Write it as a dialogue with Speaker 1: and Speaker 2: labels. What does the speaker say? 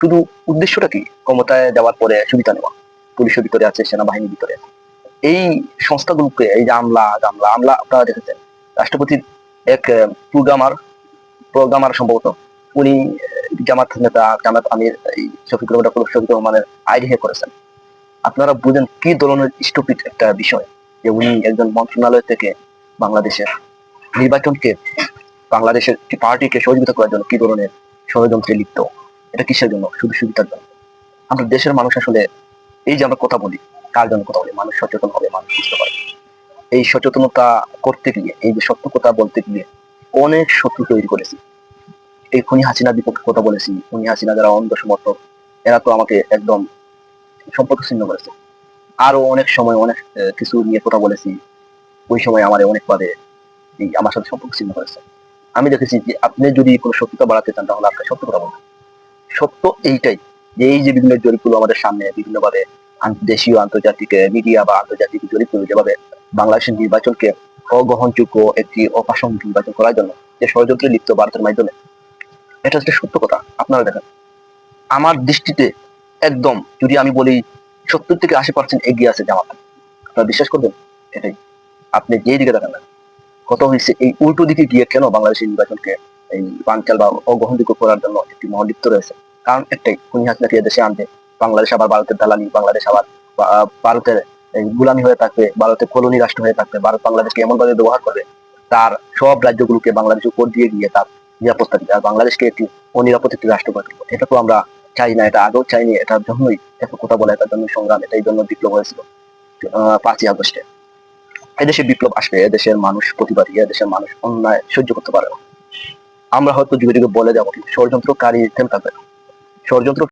Speaker 1: শুধু উদ্দেশ্যটা কি? ক্ষমতায় যাওয়ার পরে সুবিধা নেওয়া। পুলিশের ভিতরে আছে, সেনাবাহিনীর ভিতরে আছে। এই সংস্থাগুলোকে, এই যে আমলা আপনারা দেখেছেন, রাষ্ট্রপতির এক প্রোগ্রামার সম্ভবত, উনি জামাত নেতা, জামাত আমির এই শফিকুর রহমানের আইডি হ্যাক করেছেন। আপনারা বুঝেন কি ধরনের স্টুপিড একটা বিষয়, যে উনি একজন মন্ত্রণালয় থেকে বাংলাদেশের নির্বাচনকে, বাংলাদেশের একটি পার্টিকে সহযোগিতা করার জন্য কি ধরনের ষড়যন্ত্রে লিপ্ত। এটা কিসের জন্য? শুধু সুবিধার জন্য। আমরা দেশের মানুষ আসলে, এই যে আমরা কথা বলি, কার জন্য কথা বলি? মানুষ সচেতন হবে, মানুষ বুঝতে পারে। এই সচেতনতা করতে গিয়ে, এই যে সত্য কথা বলতে গিয়ে অনেক শত্রু তৈরি করেছি। এই খুনি হাসিনার বিপক্ষে কথা বলেছি। খুনি হাসিনা যারা অন্ধ সমর্থক, এরা তো আমাকে একদম সম্পর্ক ছিন্ন করেছে। আরো অনেক সময় অনেক কিছু নিয়ে কথা বলেছি। ওই সময় আমার অনেক বাদে এই আমার সাথে সম্পর্ক ছিন্ন করেছে। আমি দেখেছি যে আপনি যদি কোনো সত্যতা বাড়াতে চান, তাহলে আপনাকে সত্য কথা বলবেন। সত্য এইটাই, যে এই যে বিভিন্ন জরিপগুলো আমাদের সামনে বিভিন্নভাবে দেশীয় আন্তর্জাতিক মিডিয়া বা আন্তর্জাতিক জরিপগুলো যেভাবে বাংলাদেশের নির্বাচনকে অগ্রহণযোগ্য একটি অপ্রাসঙ্গিক নির্বাচন করার জন্য যে ষড়যন্ত্রে লিপ্ত ভারতের মাধ্যমে, এটা হচ্ছে সত্য কথা। আপনারা দেখেন, আমার দৃষ্টিতে একদম, যদি আমি বলি 70 থেকে 80% এগিয়ে আছে জামাত। আপনারা বিশ্বাস করবেন? এটাই। আপনি যেই দিকে দেখেন না, কত হয়েছে এই উল্টো দিকে গিয়ে কেন বাংলাদেশের নির্বাচনকে এই বানচাল বা অগ্রহণযোগ্য করার জন্য একটি মহল লিপ্ত রয়েছে। কারণ একটাই, খুনি হাসিনাকে দেশে আনতে, বাংলাদেশ আবার ভারতের দালালি, বাংলাদেশ আবার ভারতের এই গুলামি হয়ে থাকবে, ভারতের কলোনি রাষ্ট্র হয়ে থাকবে, ভারত বাংলাদেশকে এমন ভাবে ব্যবহার করবে, তার সব রাজ্যগুলোকে বাংলাদেশের উপর দিয়ে গিয়ে তার নিরাপত্তা দিবে, আর বাংলাদেশকে একটি অনিরাপদ একটি রাষ্ট্র করে তুলবে। এটা তো আমরা চাই না, এটা আগেও চাইনি, এটার জন্যই এত কথা বলে, এটার জন্য সংগ্রাম, এটাই জন্য বিপ্লব হয়েছিল 5ই আগস্টে। এদেশে বিপ্লব আসবে, এদেশের মানুষ প্রতিবাদী, এদেশের মানুষ অন্যায় সহ্য করতে পারে না। আমরা হয়তো যুগে যুগে বলে যাবো, কিন্তু ষড়যন্ত্রকারী থেমে থাকবে না। ষড়যন্ত্র